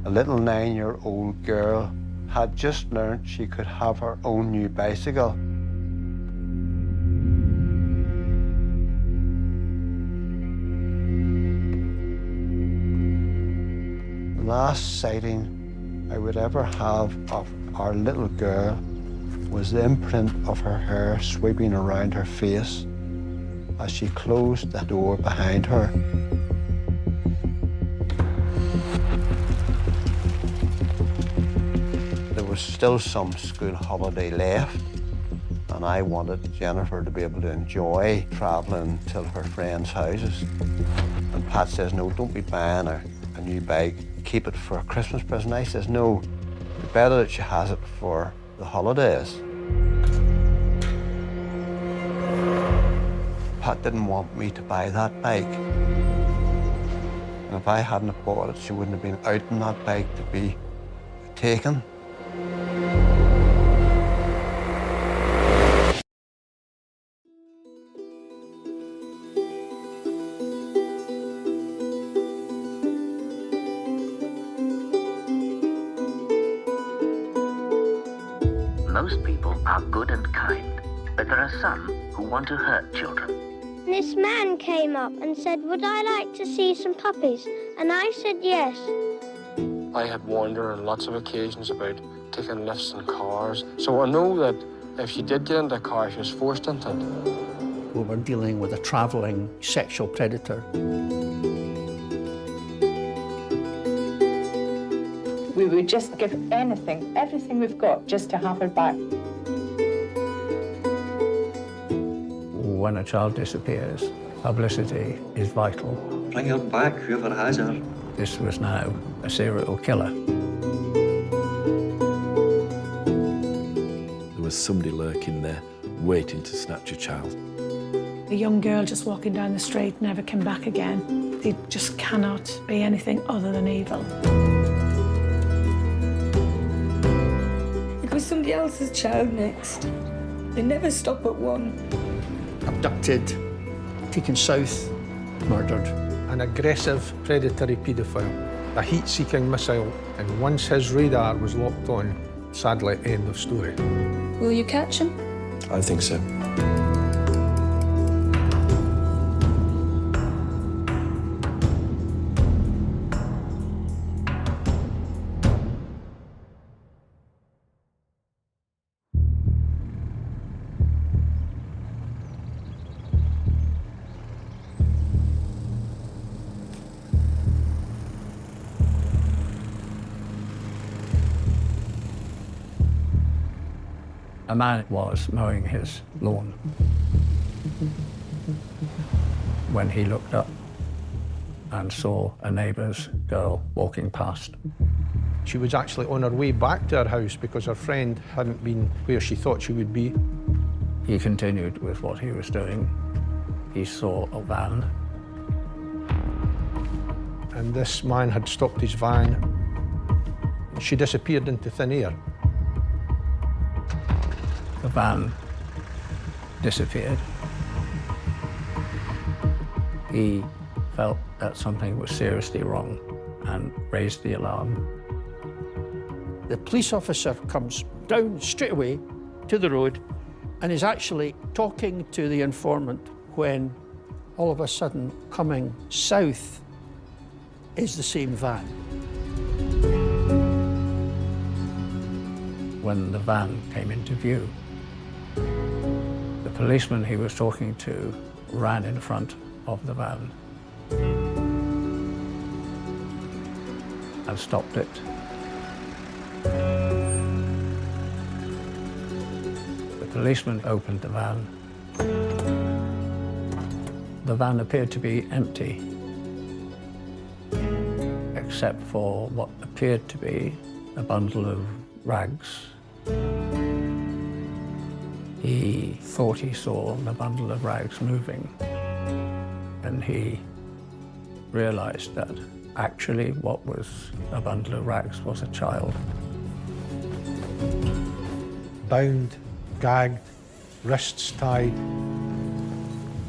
A little 9-year-old girl had just learned she could have her own new bicycle. The last sighting I would ever have of our little girl was the imprint of her hair sweeping around her face as she closed the door behind her. There was still some school holiday left, and I wanted Jennifer to be able to enjoy travelling to her friends' houses. And Pat says, no, don't be buying a new bike. Keep it for a Christmas present. I says, no, it's better that she has it for the holidays. Pat didn't want me to buy that bike. And if I hadn't have bought it, she wouldn't have been out on that bike to be taken. Most people are good and kind, but there are some who want to hurt children. This man came up and said, would I like to see some puppies? And I said yes. I had warned her on lots of occasions about taking lifts in cars, so I know that if she did get into a car, she was forced into it. We were dealing with a travelling sexual predator. We would just give anything, everything we've got, just to have her back. When a child disappears, publicity is vital. Bring her back, whoever has her. This was now a serial killer. There was somebody lurking there, waiting to snatch a child. A young girl just walking down the street never came back again. They just cannot be anything other than evil. It was somebody else's child next. They never stop at one. Abducted, taken south, murdered. An aggressive, predatory paedophile, a heat-seeking missile, and once his radar was locked on, sadly, end of story. Will you catch him? I think so. A man was mowing his lawn when he looked up and saw a neighbour's girl walking past. She was actually on her way back to her house because her friend hadn't been where she thought she would be. He continued with what he was doing. He saw a van. And this man had stopped his van. She disappeared into thin air. The van disappeared. He felt that something was seriously wrong and raised the alarm. The police officer comes down straight away to the road and is actually talking to the informant when all of a sudden, coming south, is the same van. When the van came into view, the policeman he was talking to ran in front of the van and stopped it. The policeman opened the van. The van appeared to be empty, except for what appeared to be a bundle of rags. He thought he saw the bundle of rags moving, and he realized that actually what was a bundle of rags was a child. Bound, gagged, wrists tied,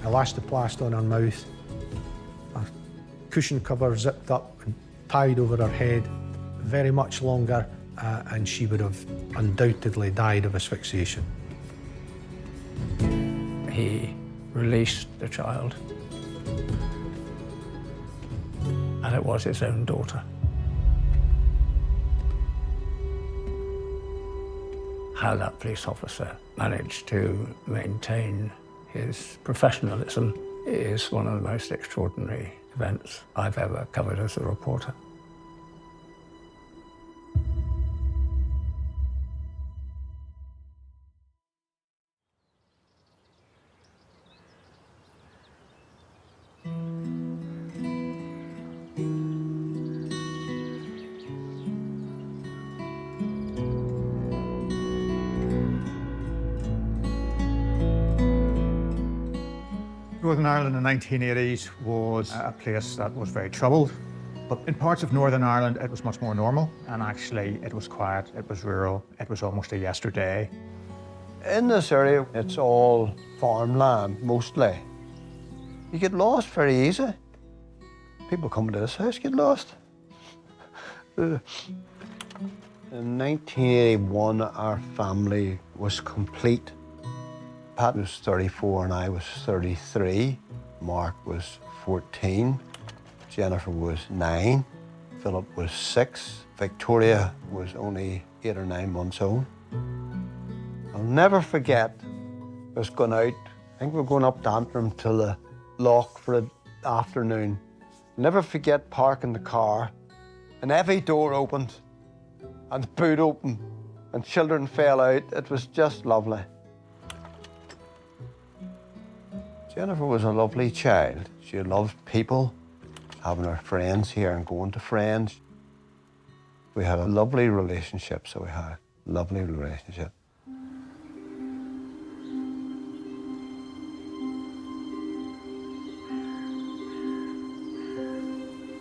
elastoplast on her mouth, a cushion cover zipped up and tied over her head. very much longer, and she would have undoubtedly died of asphyxiation. He released the child, and it was his own daughter. How that police officer managed to maintain his professionalism is one of the most extraordinary events I've ever covered as a reporter. Northern Ireland in the 1980s was a place that was very troubled, but in parts of Northern Ireland it was much more normal, and actually it was quiet, it was rural, it was almost a yesterday. In this area, it's all farmland, mostly. You get lost very easy. People coming to this house get lost. In 1981, our family was complete. Pat was 34 and I was 33. Mark was 14. Jennifer was 9. Philip was 6. Victoria was only 8 or 9 months old. I'll never forget us going out. I think we were going up to Antrim to the loch for the afternoon. I'll never forget parking the car and every door opened and the boot opened and children fell out. It was just lovely. Jennifer was a lovely child. She loved people, having her friends here and going to friends. We had a lovely relationship,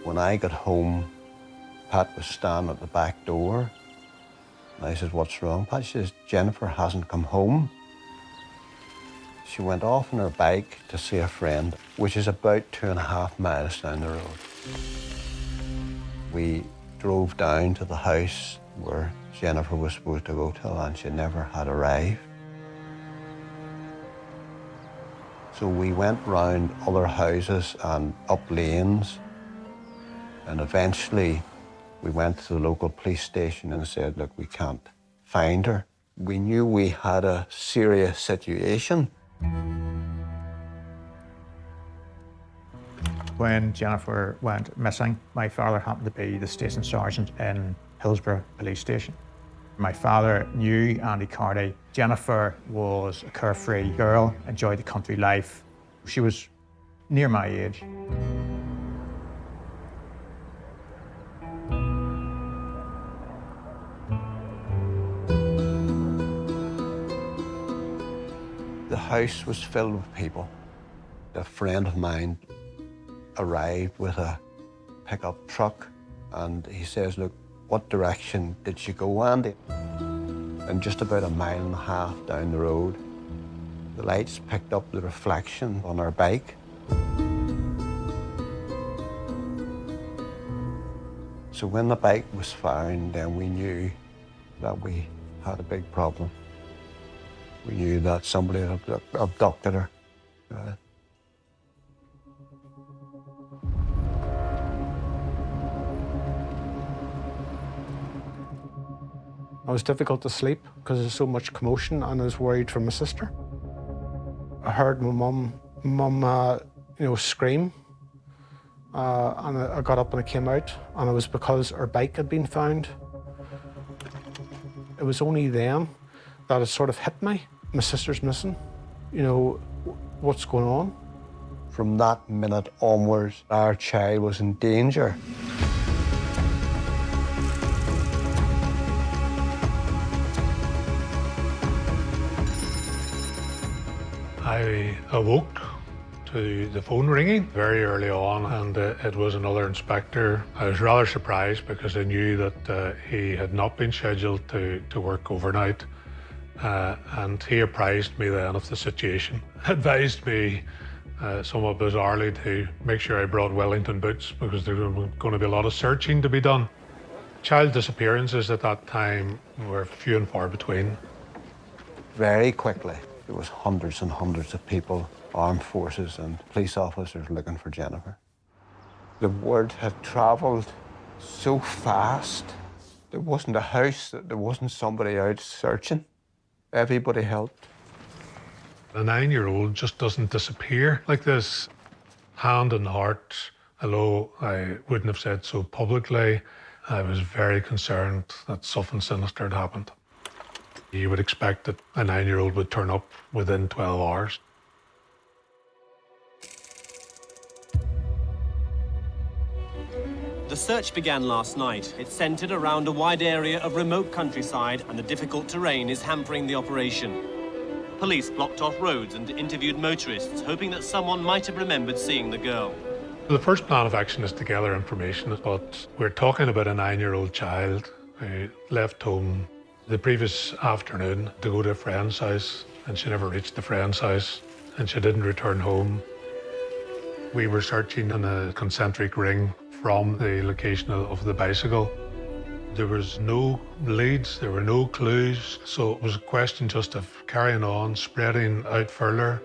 When I got home, Pat was standing at the back door. And I said, "What's wrong?" Pat says, "Jennifer hasn't come home." She went off on her bike to see a friend, which is about 2.5 miles down the road. We drove down to the house where Jennifer was supposed to go to, and she never had arrived. So we went round other houses and up lanes, and eventually we went to the local police station and said, "Look, we can't find her." We knew we had a serious situation. When Jennifer went missing, my father happened to be the station sergeant in Hillsborough Police Station. My father knew Andy Carty. Jennifer was a carefree girl, enjoyed the country life. She was near my age. The house was filled with people. A friend of mine arrived with a pickup truck and he says, "Look, what direction did she go, Andy?" And just about 1.5 miles down the road, the lights picked up the reflection on our bike. So when the bike was found, then we knew that we had a big problem. We knew that somebody had abducted her. It was difficult to sleep because there's so much commotion, and I was worried for my sister. I heard my mum, scream, and I got up and I came out, and it was because her bike had been found. It was only then that it sort of hit me. My sister's missing. What's going on? From that minute onwards, our child was in danger. I awoke to the phone ringing very early on, and it was another inspector. I was rather surprised because I knew that he had not been scheduled to work overnight, and he apprised me then of the situation. Advised me somewhat bizarrely to make sure I brought Wellington boots because there was going to be a lot of searching to be done. Child disappearances at that time were few and far between. Very quickly, there was hundreds and hundreds of people, armed forces and police officers looking for Jennifer. The word had travelled so fast. There wasn't a house that there wasn't somebody out searching. Everybody helped. A 9-year-old just doesn't disappear like this. Hand in heart, although I wouldn't have said so publicly, I was very concerned that something sinister had happened. You would expect that a 9-year-old would turn up within 12 hours. The search began last night. It centred around a wide area of remote countryside, and the difficult terrain is hampering the operation. Police blocked off roads and interviewed motorists, hoping that someone might have remembered seeing the girl. The first plan of action is to gather information, but we're talking about a 9-year-old child who left home the previous afternoon to go to a friend's house, and she never reached the friend's house, and she didn't return home. We were searching in a concentric ring from the location of the bicycle. There was no leads, there were no clues, so it was a question just of carrying on, spreading out further.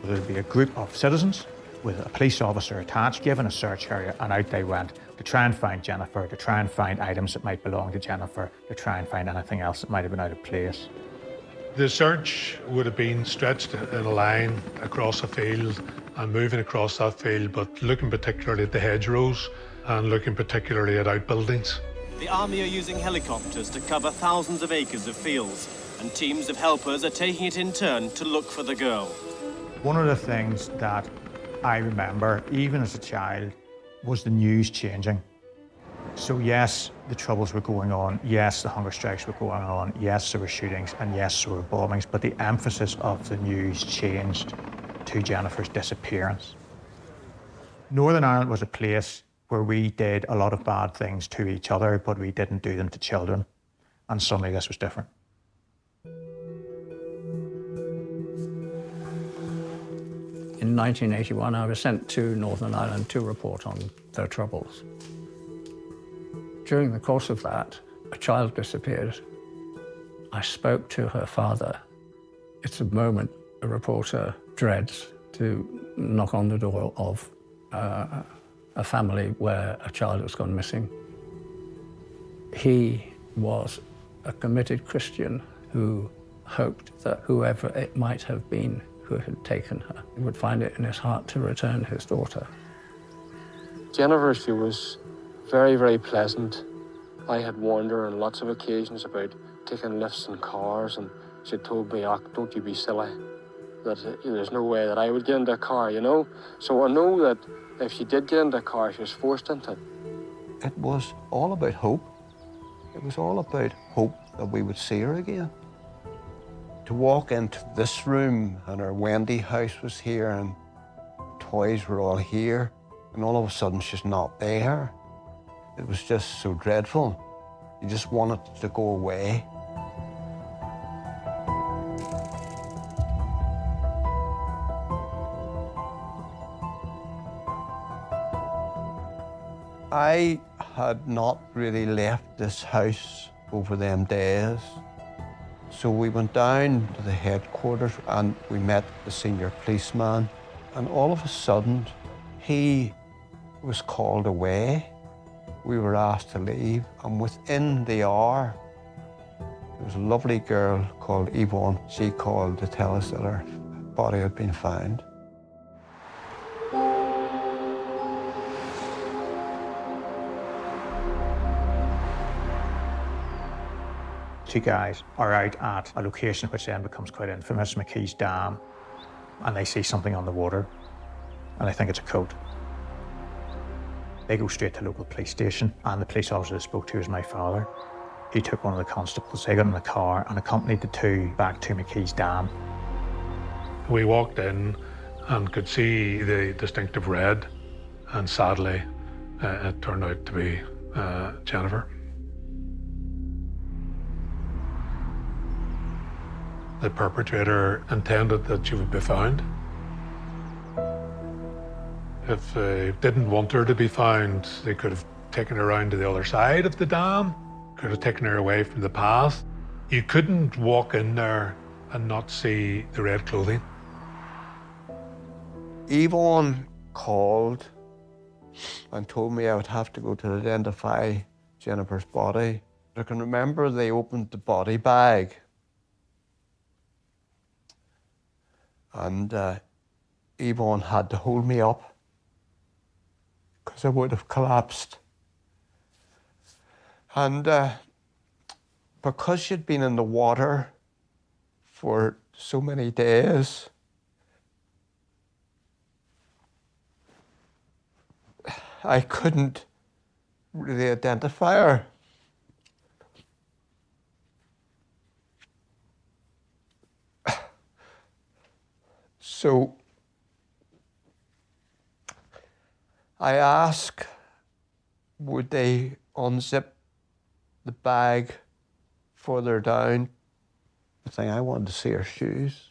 There'd be a group of citizens with a police officer attached, given a search area, and out they went to try and find Jennifer, to try and find items that might belong to Jennifer, to try and find anything else that might have been out of place. The search would have been stretched in a line across a field and moving across that field, but looking particularly at the hedgerows and looking particularly at outbuildings. The army are using helicopters to cover thousands of acres of fields, and teams of helpers are taking it in turn to look for the girl. One of the things that I remember, even as a child, was the news changing. So yes, the troubles were going on, yes, the hunger strikes were going on, yes, there were shootings, and yes, there were bombings, but the emphasis of the news changed to Jennifer's disappearance. Northern Ireland was a place where we did a lot of bad things to each other, but we didn't do them to children, and suddenly this was different. In 1981, I was sent to Northern Ireland to report on their troubles. During the course of that, a child disappeared. I spoke to her father. It's a moment a reporter dreads, to knock on the door of a family where a child has gone missing. He was a committed Christian who hoped that whoever it might have been who had taken her would find it in his heart to return his daughter. Jennifer, she was very, very pleasant. I had warned her on lots of occasions about taking lifts in cars, and she told me, "Oh, don't you be silly, that there's no way that I would get into a car, you know?" So I know that if she did get into a car, she was forced into it. It was all about hope. It was all about hope that we would see her again. To walk into this room, and our Wendy house was here, and toys were all here, and all of a sudden she's not there. It was just so dreadful. You just wanted it to go away. I had not really left this house over them days. So we went down to the headquarters and we met the senior policeman, and all of a sudden he was called away. We were asked to leave, and within the hour there was a lovely girl called Yvonne. She called to tell us that her body had been found. Two guys are out at a location which then becomes quite infamous, McKee's Dam, and they see something on the water, and they think it's a coat. They go straight to the local police station, and the police officer they spoke to was my father. He took one of the constables, they got in the car and accompanied the two back to McKee's Dam. We walked in and could see the distinctive red, and sadly, it turned out to be Jennifer. The perpetrator intended that she would be found. If they didn't want her to be found, they could have taken her around to the other side of the dam. could have taken her away from the path. You couldn't walk in there and not see the red clothing. Yvonne called and told me I would have to go to identify Jennifer's body. I can remember they opened the body bag and Yvonne had to hold me up because I would have collapsed. And because she'd been in the water for so many days, I couldn't really identify her. So I asked, would they unzip the bag further down? The thing I wanted to see her shoes.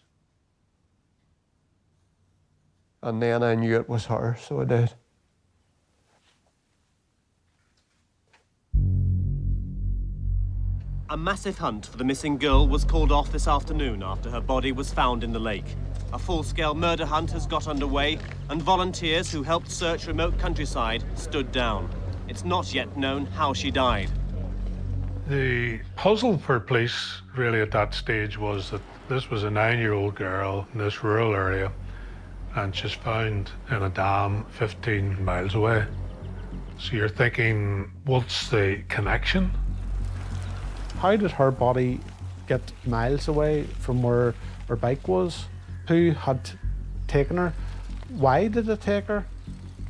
And then I knew it was her, so I did. A massive hunt for the missing girl was called off this afternoon after her body was found in the lake. A full-scale murder hunt has got underway, and volunteers who helped search remote countryside stood down. It's not yet known how she died. The puzzle for police really at that stage was that this was a 9-year-old girl in this rural area, and she's found in a dam 15 miles away. So you're thinking, what's the connection? How did her body get miles away from where her bike was? Who had taken her? Why did they take her?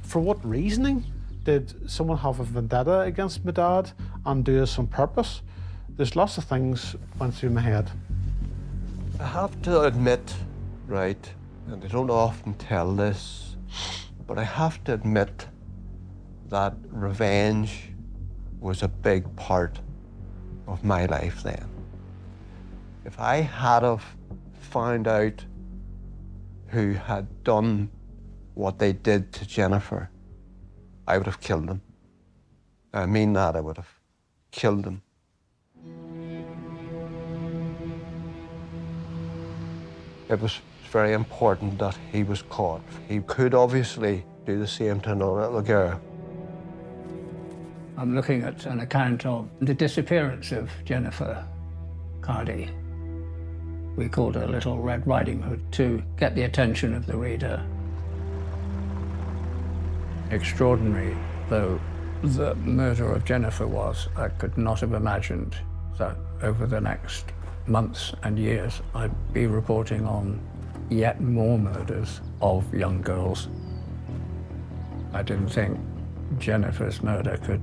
For what reasoning? Did someone have a vendetta against my dad and do this on purpose? There's lots of things went through my head. I have to admit, right, and I don't often tell this, but I have to admit that revenge was a big part of my life then. If I had have found out who had done what they did to Jennifer, I would have killed them. I mean that, I would have killed them. It was very important that he was caught. He could obviously do the same to another little girl. I'm looking at an account of the disappearance of Jennifer Cardy. We called her Little Red Riding Hood to get the attention of the reader. Extraordinary though the murder of Jennifer was, I could not have imagined that over the next months and years I'd be reporting on yet more murders of young girls. I didn't think Jennifer's murder could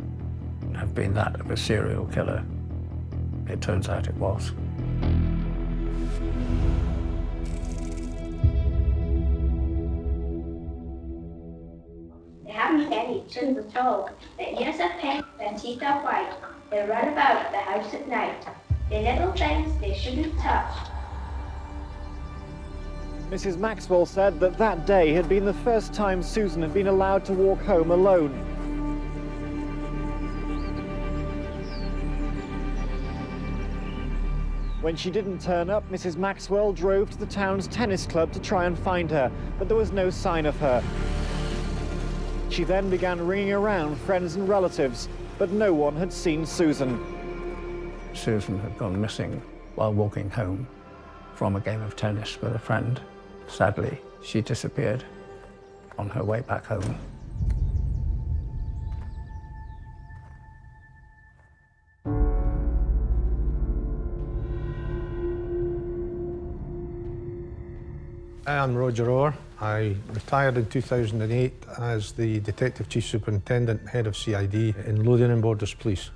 have been that of a serial killer. It turns out it was. They haven't any children at all. Their ears are pink, their teeth are white. They run about the house at night. They're little things they shouldn't touch. Mrs. Maxwell said that that day had been the first time Susan had been allowed to walk home alone. When she didn't turn up, Mrs. Maxwell drove to the town's tennis club to try and find her, but there was no sign of her. She then began ringing around friends and relatives, but no one had seen Susan. Susan had gone missing while walking home from a game of tennis with a friend. Sadly, she disappeared on her way back home. I'm Roger Orr. I retired in 2008 as the Detective Chief Superintendent, Head of CID in Lothian and Borders Police.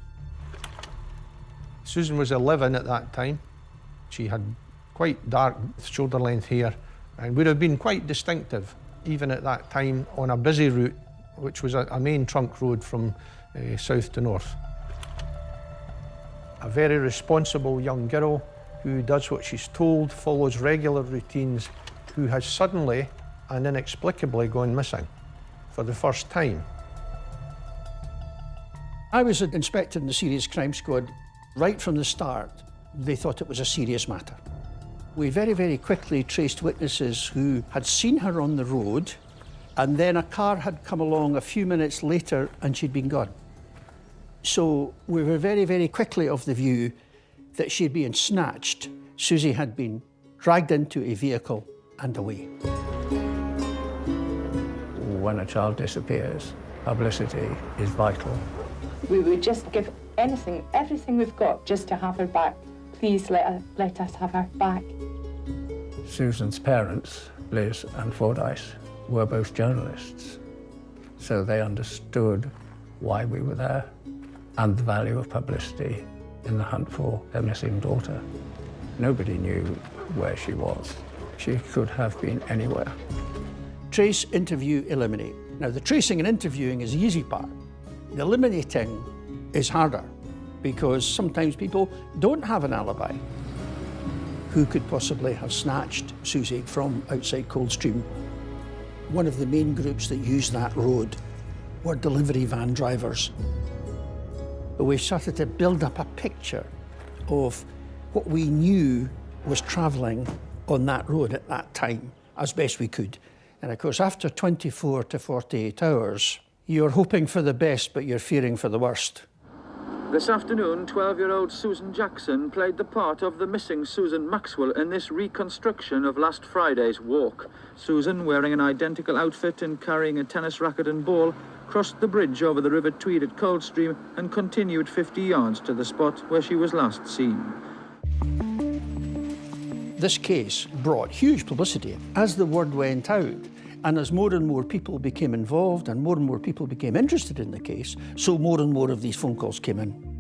Susan was 11 at that time. She had quite dark shoulder-length hair and would have been quite distinctive, even at that time, on a busy route, which was a main trunk road from south to north. A very responsible young girl who does what she's told, follows regular routines, who has suddenly and inexplicably gone missing for the first time. I was inspector in the Serious Crime Squad Right from the start, they thought it was a serious matter. We very, very quickly traced witnesses who had seen her on the road, and then a car had come along a few minutes later and she'd been gone. So we were very, very quickly of the view that she'd been snatched. Susie had been dragged into a vehicle and away. When a child disappears, publicity is vital. We would just give anything, everything we've got, just to have her back. Please let us have her back. Susan's parents, Liz and Fordyce, were both journalists, so they understood why we were there and the value of publicity in the hunt for their missing daughter. Nobody knew where she was. She could have been anywhere. Trace, interview, eliminate. Now, the tracing and interviewing is the easy part. The eliminating is harder because sometimes people don't have an alibi. Who could possibly have snatched Susie from outside Coldstream? One of the main groups that used that road were delivery van drivers. But we started to build up a picture of what we knew was travelling on that road at that time as best we could. And of course, after 24 to 48 hours, you're hoping for the best, but you're fearing for the worst. This afternoon, 12-year-old Susan Jackson played the part of the missing Susan Maxwell in this reconstruction of last Friday's walk. Susan, wearing an identical outfit and carrying a tennis racket and ball, crossed the bridge over the River Tweed at Coldstream and continued 50 yards to the spot where she was last seen. This case brought huge publicity as the word went out, and as more and more people became involved and more people became interested in the case, so more and more of these phone calls came in.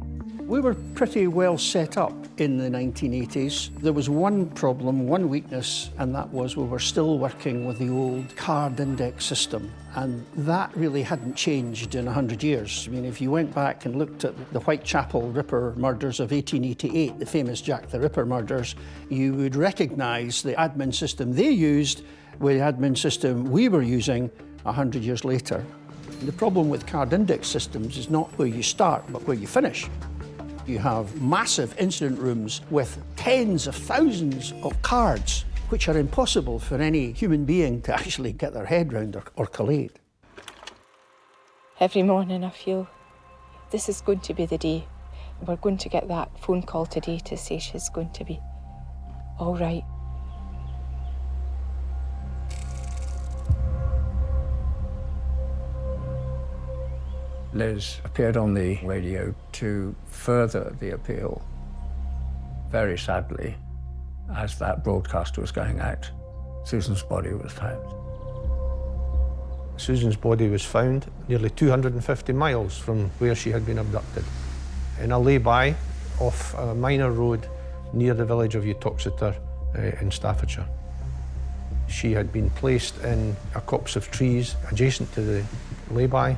We were pretty well set up in the 1980s. There was one problem, one weakness, and that was we were still working with the old card index system, and that really hadn't changed in 100 years. I mean, if you went back and looked at the Whitechapel Ripper murders of 1888, the famous Jack the Ripper murders, you would recognise the admin system they used with the admin system we were using 100 years later. The problem with card index systems is not where you start, but where you finish. You have massive incident rooms with tens of thousands of cards, which are impossible for any human being to actually get their head round or collate. Every morning I feel this is going to be the day. We're going to get that phone call today to say she's going to be all right. Liz appeared on the radio to further the appeal. Very sadly, as that broadcast was going out, Susan's body was found. Susan's body was found nearly 250 miles from where she had been abducted, in a lay-by off a minor road near the village of Uttoxeter in Staffordshire. She had been placed in a copse of trees adjacent to the lay-by.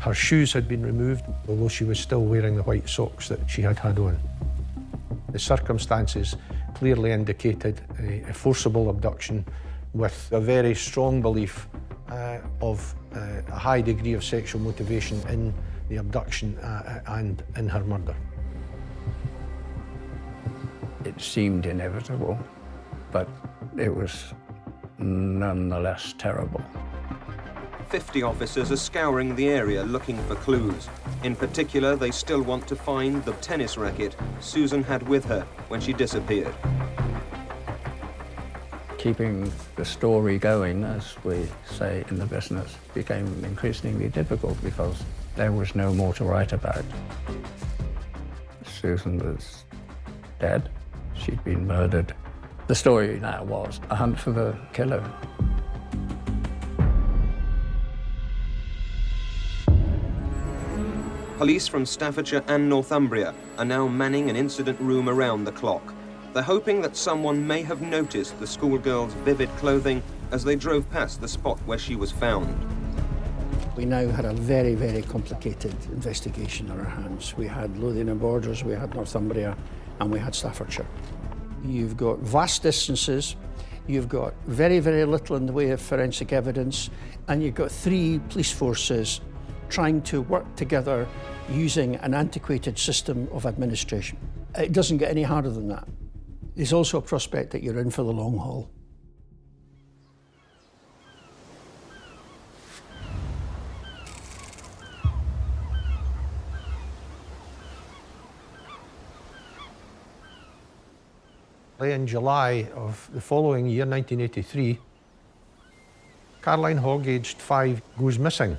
Her shoes had been removed, although she was still wearing the white socks that she had had on. The circumstances clearly indicated a forcible abduction with a very strong belief of a high degree of sexual motivation in the abduction and in her murder. It seemed inevitable, but it was nonetheless terrible. 50 officers are scouring the area looking for clues. In particular, they still want to find the tennis racket Susan had with her when she disappeared. Keeping the story going, as we say in the business, became increasingly difficult because there was no more to write about. Susan was dead. She'd been murdered. The story now was a hunt for the killer. Police from Staffordshire and Northumbria are now manning an incident room around the clock. They're hoping that someone may have noticed the schoolgirl's vivid clothing as they drove past the spot where she was found. We now had a very, very complicated investigation on our hands. We had Lothian and Borders, we had Northumbria, and we had Staffordshire. You've got vast distances, you've got very, very little in the way of forensic evidence, and you've got 3 police forces trying to work together using an antiquated system of administration. It doesn't get any harder than that. There's also a prospect that you're in for the long haul. In July of the following year, 1983, Caroline Hogg, aged 5, goes missing.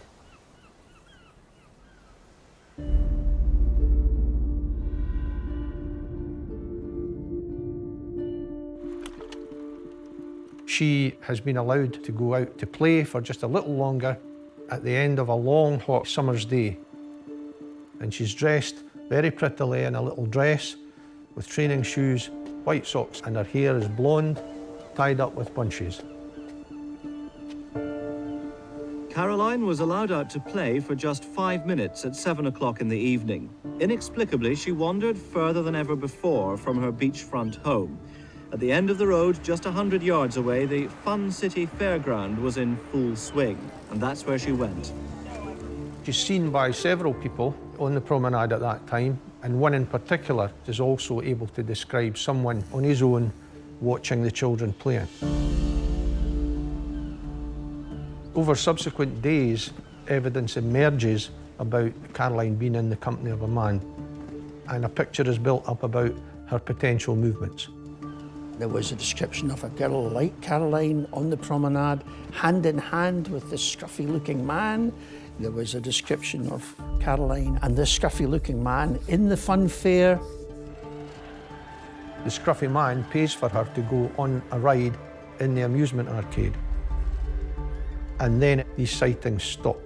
She has been allowed to go out to play for just a little longer at the end of a long, hot summer's day. And she's dressed very prettily in a little dress with training shoes, white socks, and her hair is blonde, tied up with bunches. Caroline was allowed out to play for just 5 minutes at 7 o'clock in the evening. Inexplicably, she wandered further than ever before from her beachfront home. At the end of the road, just 100 yards away, the Fun City Fairground was in full swing, and that's where she went. She's seen by several people on the promenade at that time, and one in particular is also able to describe someone on his own watching the children playing. Over subsequent days, evidence emerges about Caroline being in the company of a man, and a picture is built up about her potential movements. There was a description of a girl like Caroline on the promenade, hand in hand with this scruffy-looking man. There was a description of Caroline and this scruffy-looking man in the fun fair. The scruffy man pays for her to go on a ride in the amusement arcade. And then these sightings stop.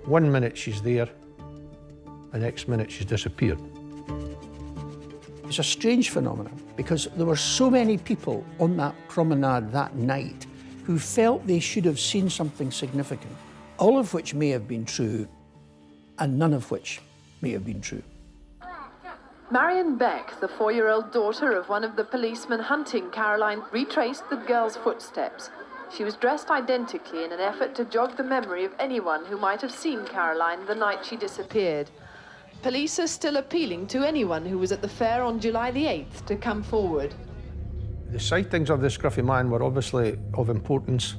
1 minute she's there, the next minute she's disappeared. It's a strange phenomenon because there were so many people on that promenade that night who felt they should have seen something significant, all of which may have been true and none of which may have been true. Marion Beck, the 4-year-old daughter of one of the policemen hunting Caroline, retraced the girl's footsteps. She was dressed identically in an effort to jog the memory of anyone who might have seen Caroline the night she disappeared. Police are still appealing to anyone who was at the fair on July the 8th to come forward. The sightings of the scruffy man were obviously of importance.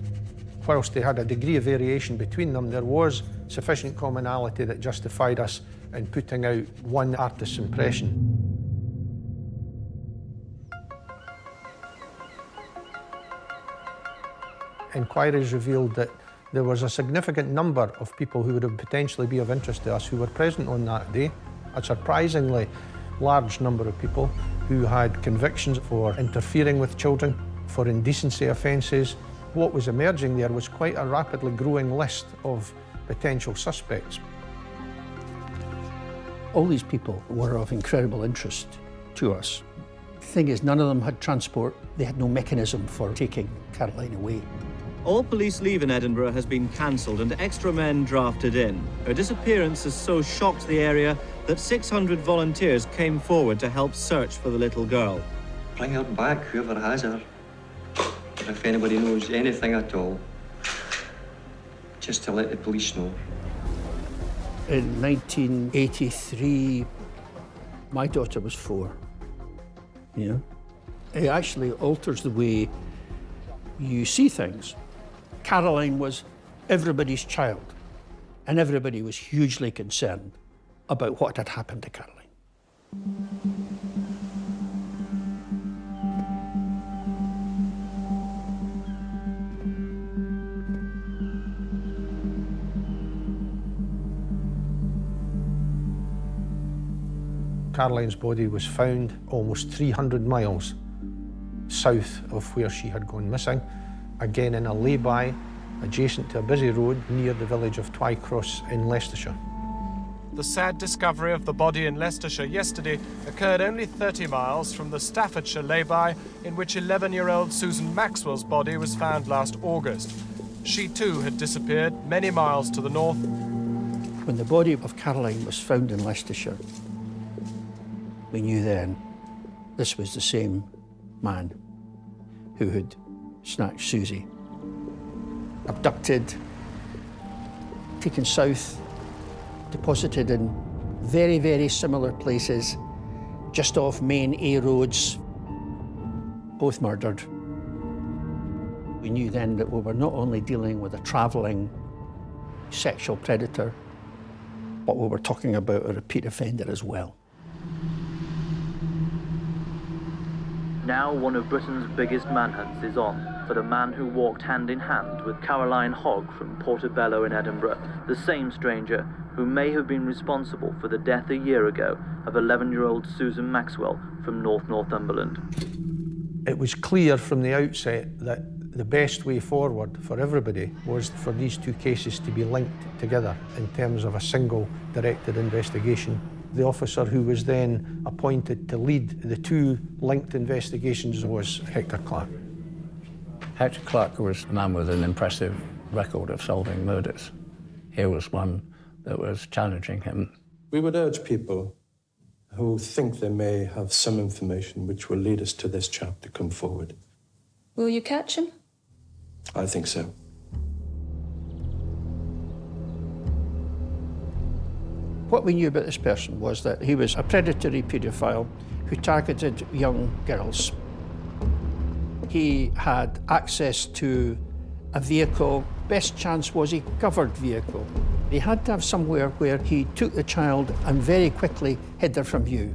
Whilst they had a degree of variation between them, there was sufficient commonality that justified us in putting out one artist's impression. Inquiries revealed that there was a significant number of people who would have potentially be of interest to us who were present on that day. A surprisingly large number of people who had convictions for interfering with children, for indecency offences. What was emerging there was quite a rapidly growing list of potential suspects. All these people were of incredible interest to us. The thing is, none of them had transport. They had no mechanism for taking Caroline away. All police leave in Edinburgh has been cancelled and extra men drafted in. Her disappearance has so shocked the area that 600 volunteers came forward to help search for the little girl. Bring her back, whoever has her. If anybody knows anything at all, just to let the police know. In 1983, my daughter was 4. You know? It actually alters the way you see things. Caroline was everybody's child, and everybody was hugely concerned about what had happened to Caroline. Caroline's body was found almost 300 miles south of where she had gone missing, again in a lay-by adjacent to a busy road near the village of Twycross in Leicestershire. The sad discovery of the body in Leicestershire yesterday occurred only 30 miles from the Staffordshire lay-by in which 11-year-old Susan Maxwell's body was found last August. She too had disappeared many miles to the north. When the body of Caroline was found in Leicestershire, we knew then this was the same man who had snatched Susie, abducted, taken south, deposited in very, very similar places, just off main A roads, both murdered. We knew then that we were not only dealing with a travelling sexual predator, but we were talking about a repeat offender as well. Now one of Britain's biggest manhunts is on for the man who walked hand in hand with Caroline Hogg from Portobello in Edinburgh, the same stranger who may have been responsible for the death a year ago of 11-year-old Susan Maxwell from North Northumberland. It was clear from the outset that the best way forward for everybody was for these two cases to be linked together in terms of a single directed investigation. The officer who was then appointed to lead the two linked investigations was Hector Clark. Hector Clark was a man with an impressive record of solving murders. Here was one that was challenging him. We would urge people who think they may have some information which will lead us to this chap to come forward. Will you catch him? I think so. What we knew about this person was that he was a predatory paedophile who targeted young girls. He had access to a vehicle. Best chance was a covered vehicle. He had to have somewhere where he took the child and very quickly hid her from view.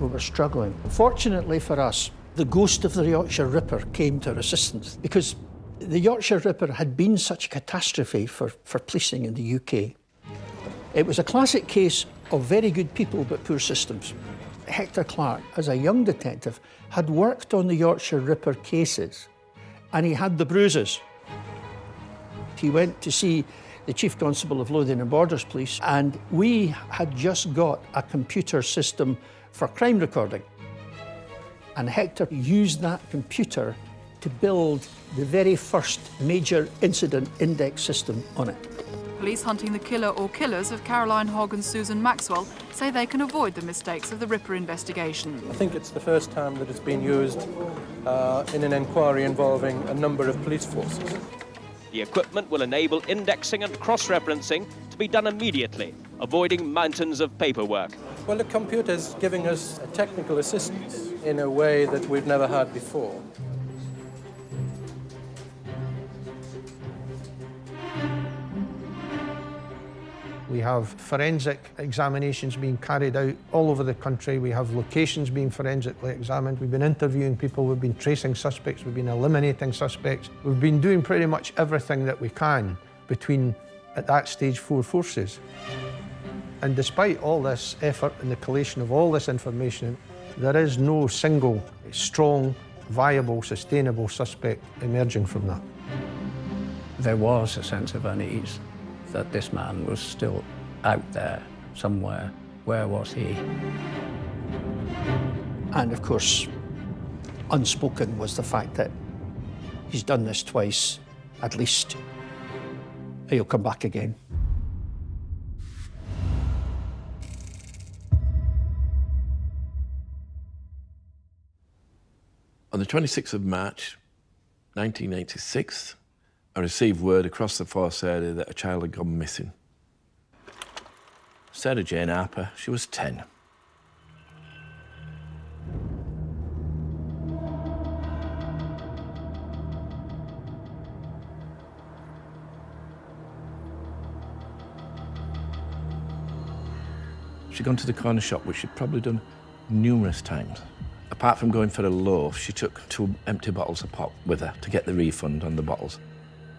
We were struggling. Fortunately for us, the ghost of the Yorkshire Ripper came to our assistance, because the Yorkshire Ripper had been such a catastrophe for policing in the UK. It was a classic case of very good people but poor systems. Hector Clark, as a young detective, had worked on the Yorkshire Ripper cases, and he had the bruises. He went to see the Chief Constable of Lothian and Borders Police, and we had just got a computer system for crime recording. And Hector used that computer to build the very first major incident index system on it. Police hunting the killer or killers of Caroline Hogg and Susan Maxwell say they can avoid the mistakes of the Ripper investigation. I think it's the first time that it's been used in an inquiry involving a number of police forces. The equipment will enable indexing and cross-referencing to be done immediately, avoiding mountains of paperwork. Well, the computer's giving us a technical assistance in a way that we've never had before. We have forensic examinations being carried out all over the country. We have locations being forensically examined. We've been interviewing people, we've been tracing suspects, we've been eliminating suspects. We've been doing pretty much everything that we can between, at that stage, 4 forces. And despite all this effort and the collation of all this information, there is no single strong, viable, sustainable suspect emerging from that. There was a sense of unease that this man was still out there somewhere. Where was he? And of course, unspoken was the fact that he's done this twice, at least. He'll come back again. On the 26th of March, 1986, I received word across the force area that a child had gone missing. Sarah Jane Harper, she was 10. She'd gone to the corner shop, which she'd probably done numerous times. Apart from going for a loaf, she took 2 empty bottles of pop with her to get the refund on the bottles,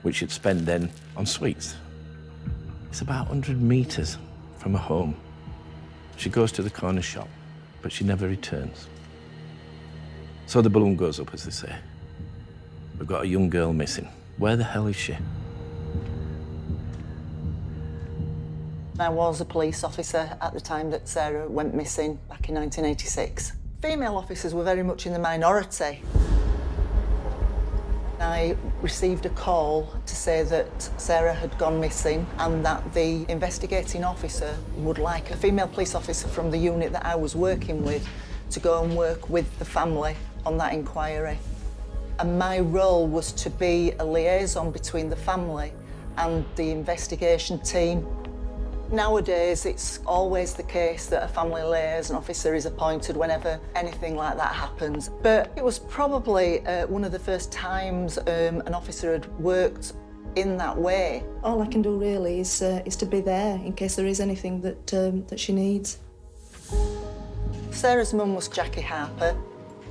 which she'd spend then on sweets. It's about 100 metres from her home. She goes to the corner shop, but she never returns. So the balloon goes up, as they say. We've got a young girl missing. Where the hell is she? I was a police officer at the time that Sarah went missing back in 1986. Female officers were very much in the minority. I received a call to say that Sarah had gone missing and that the investigating officer would like a female police officer from the unit that I was working with to go and work with the family on that inquiry. And my role was to be a liaison between the family and the investigation team. Nowadays, it's always the case that a family liaison officer is appointed whenever anything like that happens. But it was probably one of the first times an officer had worked in that way. All I can do really is to be there in case there is anything that she needs. Sarah's mum was Jackie Harper.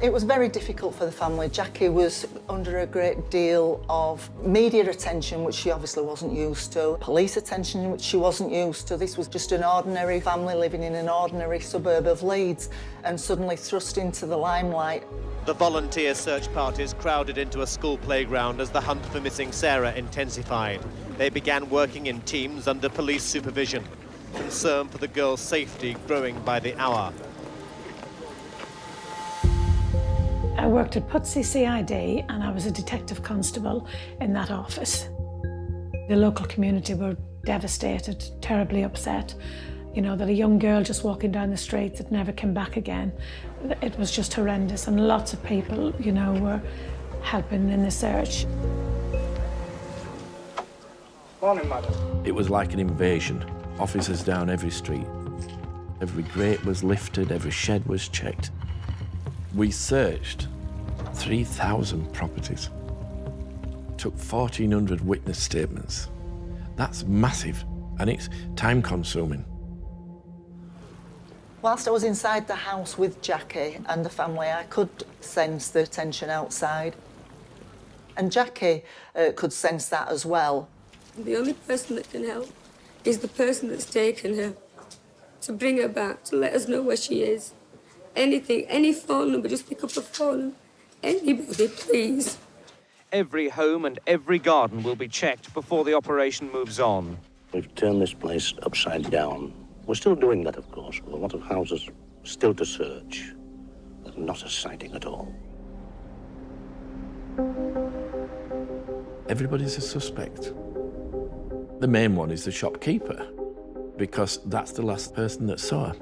It was very difficult for the family. Jackie was under a great deal of media attention, which she obviously wasn't used to, police attention, which she wasn't used to. This was just an ordinary family living in an ordinary suburb of Leeds and suddenly thrust into the limelight. The volunteer search parties crowded into a school playground as the hunt for missing Sarah intensified. They began working in teams under police supervision, concern for the girl's safety growing by the hour. I worked at Pudsey CID and I was a detective constable in that office. The local community were devastated, terribly upset. You know, that a young girl just walking down the street that never came back again. It was just horrendous, and lots of people, you know, were helping in the search. Morning, madam. It was like an invasion. Officers down every street. Every grate was lifted, every shed was checked. We searched 3,000 properties. Took 1,400 witness statements. That's massive, and it's time-consuming. Whilst I was inside the house with Jackie and the family, I could sense the tension outside. And Jackie could sense that as well. The only person that can help is the person that's taken her, to bring her back, to let us know where she is. Anything, any phone number, just pick up the phone. Anybody, please. Every home and every garden will be checked before the operation moves on. We've turned this place upside down. We're still doing that, of course, with a lot of houses still to search, but not a sighting at all. Everybody's a suspect. The main one is the shopkeeper, because that's the last person that saw her.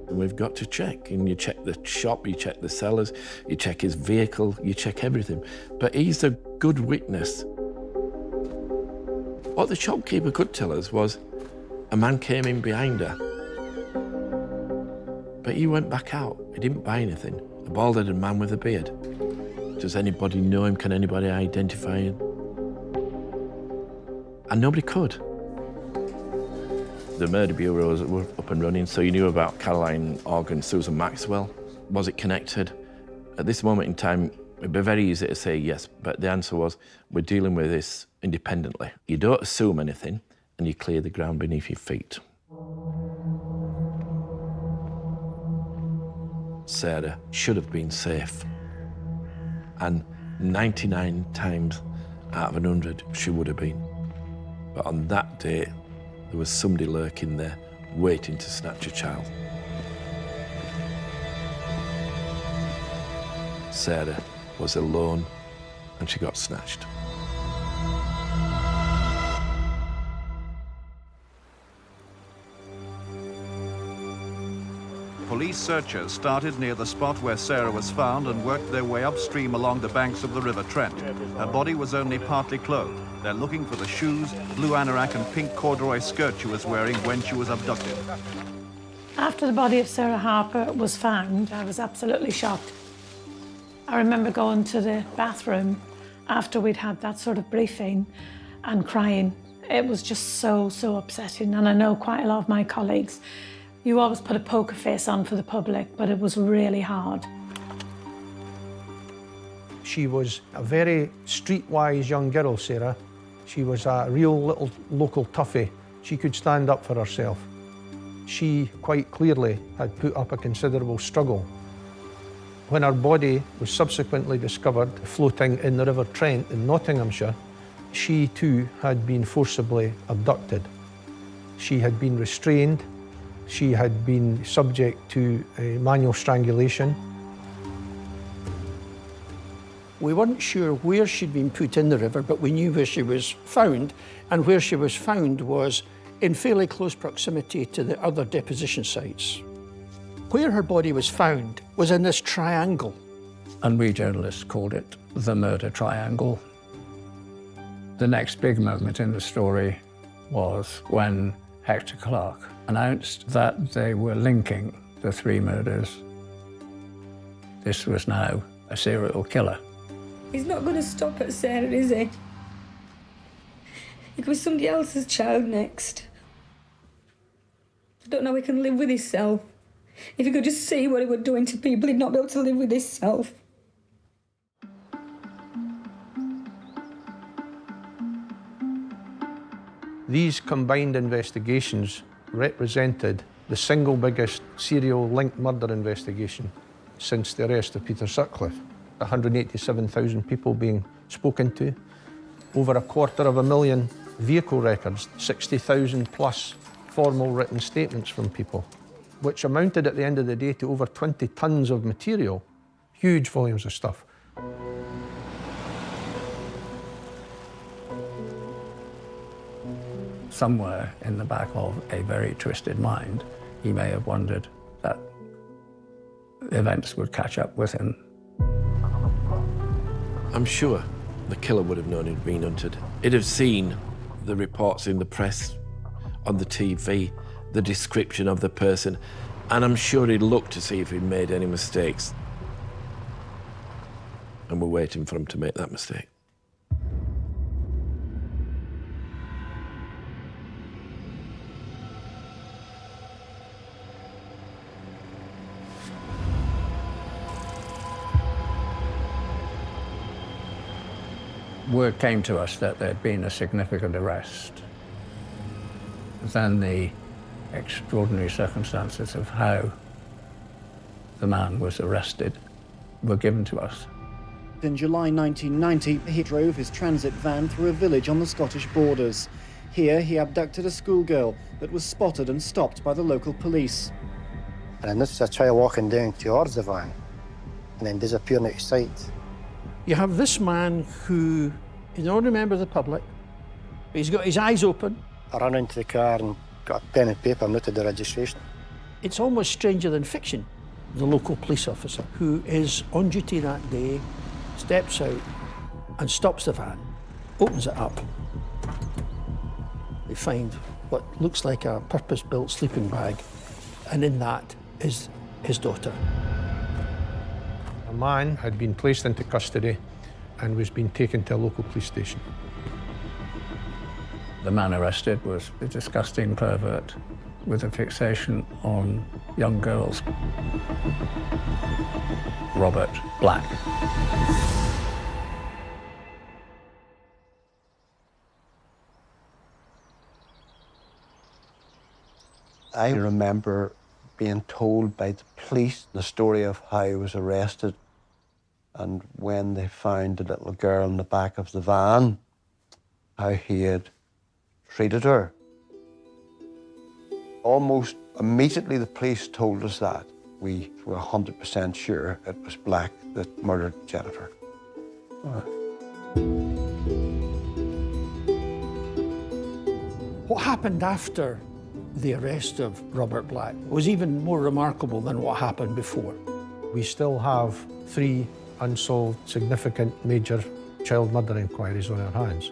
And we've got to check, and you check the shop, you check the cellars, you check his vehicle, you check everything. But he's a good witness. What the shopkeeper could tell us was a man came in behind her, but he went back out. He didn't buy anything. A bald-headed man with a beard. Does anybody know him? Can anybody identify him? And nobody could. The murder bureaus were up and running, so you knew about Caroline Hogg and Susan Maxwell. Was it connected? At this moment in time, it'd be very easy to say yes, but the answer was, we're dealing with this independently. You don't assume anything, and you clear the ground beneath your feet. Sarah should have been safe. And 99 times out of 100, she would have been. But on that day, there was somebody lurking there, waiting to snatch a child. Sarah was alone, and she got snatched. Police searchers started near the spot where Sarah was found and worked their way upstream along the banks of the River Trent. Her body was only partly clothed. They're looking for the shoes, blue anorak and pink corduroy skirt she was wearing when she was abducted. After the body of Sarah Harper was found, I was absolutely shocked. I remember going to the bathroom after we'd had that sort of briefing and crying. It was just so upsetting, and I know quite a lot of my colleagues. You always put a poker face on for the public, but it was really hard. She was a very streetwise young girl, Sarah. She was a real little local toughie. She could stand up for herself. She quite clearly had put up a considerable struggle. When her body was subsequently discovered floating in the River Trent in Nottinghamshire, she too had been forcibly abducted. She had been restrained. She had been subject to manual strangulation. We weren't sure where she'd been put in the river, but we knew where she was found, and where she was found was in fairly close proximity to the other deposition sites. Where her body was found was in this triangle. And we journalists called it the murder triangle. The next big moment in the story was when Hector Clark announced that they were linking the 3 murders. This was now a serial killer. He's not going to stop at Sarah, is he? It was somebody else's child next. I don't know how he can live with himself. If he could just see what he was doing to people, he'd not be able to live with himself. These combined investigations represented the single biggest serial linked murder investigation since the arrest of Peter Sutcliffe. 187,000 people being spoken to, over 250,000 vehicle records, 60,000 plus formal written statements from people, which amounted at the end of the day to over 20 tons of material, huge volumes of stuff. Somewhere in the back of a very twisted mind, he may have wondered that events would catch up with him. I'm sure the killer would have known he'd been hunted. He'd have seen the reports in the press, on the TV, the description of the person, and I'm sure he'd look to see if he'd made any mistakes. And we're waiting for him to make that mistake. Word came to us that there'd been a significant arrest. Then the extraordinary circumstances of how the man was arrested were given to us. In July 1990, he drove his transit van through a village on the Scottish borders. Here, he abducted a schoolgirl that was spotted and stopped by the local police. And this is a child walking down towards the van and then disappearing out of sight. You have this man who is not a member of the public, but he's got his eyes open. I ran into the car and got a pen and paper and noted the registration. It's almost stranger than fiction. The local police officer who is on duty that day steps out and stops the van, opens it up. They find what looks like a purpose-built sleeping bag, and in that is his daughter. A man had been placed into custody and was being taken to a local police station. The man arrested was a disgusting pervert with a fixation on young girls. Robert Black. I remember being told by the police the story of how he was arrested, and when they found the little girl in the back of the van, how he had treated her. Almost immediately the police told us that. We were 100% sure it was Black that murdered Jennifer. What happened after the arrest of Robert Black was even more remarkable than what happened before. We still have 3 unsolved, significant, major child murder inquiries on our hands.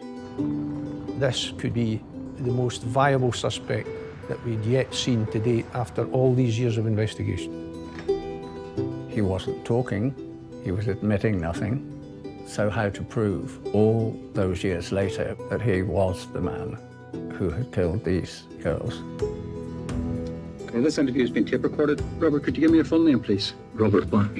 This could be the most viable suspect that we'd yet seen to date after all these years of investigation. He wasn't talking, he was admitting nothing. So how to prove all those years later that he was the man who had killed these girls? Okay, this interview has been tape recorded. Robert, could you give me your full name, please? Robert Black.